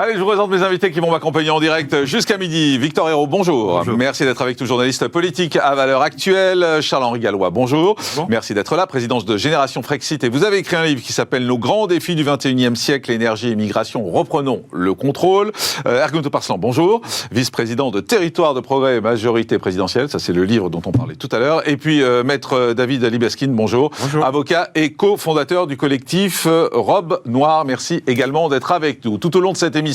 Allez, je vous présente mes invités qui vont m'accompagner en direct jusqu'à midi. Victor Hérault, bonjour. Bonjour. Merci d'être avec nous, journaliste politique à Valeurs Actuelles. Charles-Henri Gallois, bonjour. Merci d'être là, présidence de Génération Frexit. Et vous avez écrit un livre qui s'appelle Nos grands défis du 21e siècle, énergie et migration, reprenons le contrôle. Ergun Toparslan, bonjour. Vice-président de Territoire de Progrès et Majorité Présidentielle. Ça, c'est le livre dont on parlait tout à l'heure. Et puis, maître David Libeskine, bonjour. Bonjour. Avocat et cofondateur du collectif Robe Noire. Merci également d'être avec nous. Tout au long de cette émission,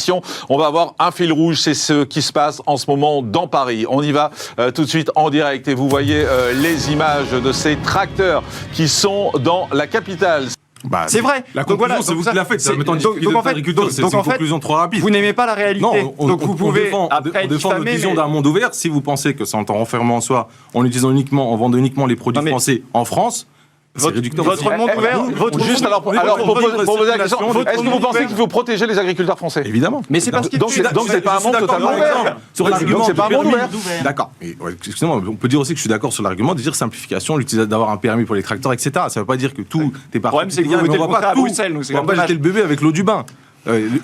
on va avoir un fil rouge, c'est ce qui se passe en ce moment dans Paris. On y va tout de suite en direct et vous voyez les images de ces tracteurs qui sont dans la capitale. Bah, c'est vrai. La conclusion, c'est vous qui l'avez faite. C'est une conclusion trop rapide. Vous n'aimez pas la réalité. Non, donc vous pouvez après défendre notre vision d'un monde ouvert. Si vous pensez que c'est en renfermant en soi, en vendant uniquement les produits français en France. Votre monde ouvert. Juste alors pour poser la question, est-ce que vous pensez qu'il faut protéger les agriculteurs français ? Évidemment. Mais c'est parce que donc c'est pas un monde totalement ouvert. Sur l'argument, c'est pas un monde ouvert. D'accord. Excusez-moi, on peut dire aussi que je suis d'accord sur l'argument de dire simplification, l'utilisation d'avoir un permis pour les tracteurs, etc. Ça ne veut pas dire que tout est parfait. Le problème, c'est que vous votez le contraire à Bruxelles. On va pas jeter le bébé avec l'eau du bain.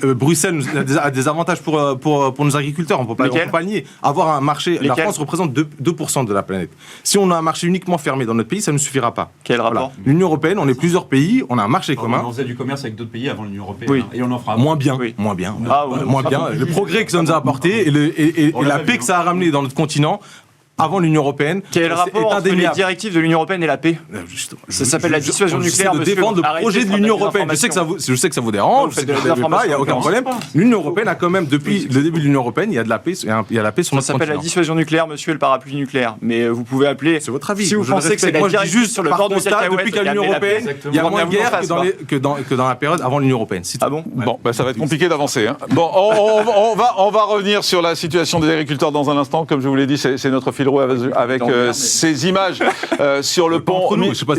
Bruxelles a des avantages pour nos agriculteurs, on ne peut pas le nier. Avoir un marché, la France représente 2% de la planète. Si on a un marché uniquement fermé dans notre pays, ça ne suffira pas. Quel rapport ? L'Union Européenne, on est plusieurs pays, on a un marché commun. On faisait du commerce avec d'autres pays avant l'Union Européenne, oui. Et on en fera moins bien. Le progrès que ça nous a apporté et la paix que ça a ramené dans notre continent. Avant l'Union Européenne. Quel est le rapport entre les directives de l'Union Européenne et la paix ? Ça s'appelle la dissuasion nucléaire. De défendre le projet de l'Union Européenne. Je sais que ça vous dérange. Il n'y a aucun problème. L'Union Européenne a quand même, depuis le début de l'Union Européenne, il y a de la paix. Il y a la paix sur notre continent. Ça s'appelle la dissuasion nucléaire, monsieur, le parapluie nucléaire. Mais vous pouvez appeler. C'est votre avis. Si vous pensez que c'est la directive sur le bord de constat, depuis qu'à l'Union Européenne, il y a moins de guerre que dans la période avant l'Union Européenne. Ah bon ? Bon, ça va être compliqué d'avancer. Bon, on va revenir sur la situation des agriculteurs dans un instant. Comme je vous l'ai dit, c'est notre fil rouge avec ces images sur le pont.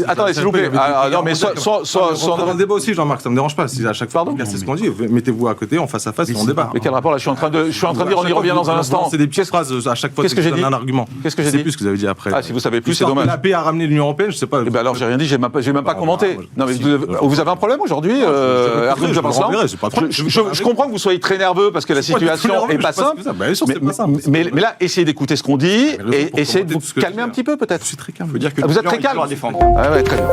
Attendez, s'il vous plaît. Non, mais soit dans le débat aussi, Jean-Marc, ça me dérange pas. Si à chaque fois, c'est ce qu'on dit. Mettez-vous à côté, en face à face, et on débat. Mais quel rapport là ? Je suis en train de dire, on y revient dans un instant. C'est des petites phrases à chaque fois. Qu'est-ce que j'ai dit ? Un argument. Qu'est-ce que j'ai dit ? Je sais plus ce que vous avez dit après. Ah, si vous savez plus, c'est dommage. La paix a ramené l'Union Européenne, je sais pas. Eh ben alors, j'ai rien dit, j'ai même pas commenté. Non, mais vous avez un problème aujourd'hui, Ergun Toparslan ? Je comprends que vous soyez très nerveux parce que la situation est pas simple. Mais là, essayez d'écouter ce qu'on dit et essayez de vous calmer un petit peu, peut-être. Je suis très calme. Faut dire que vous êtes très calme. à défendre. Ah ouais, très bien.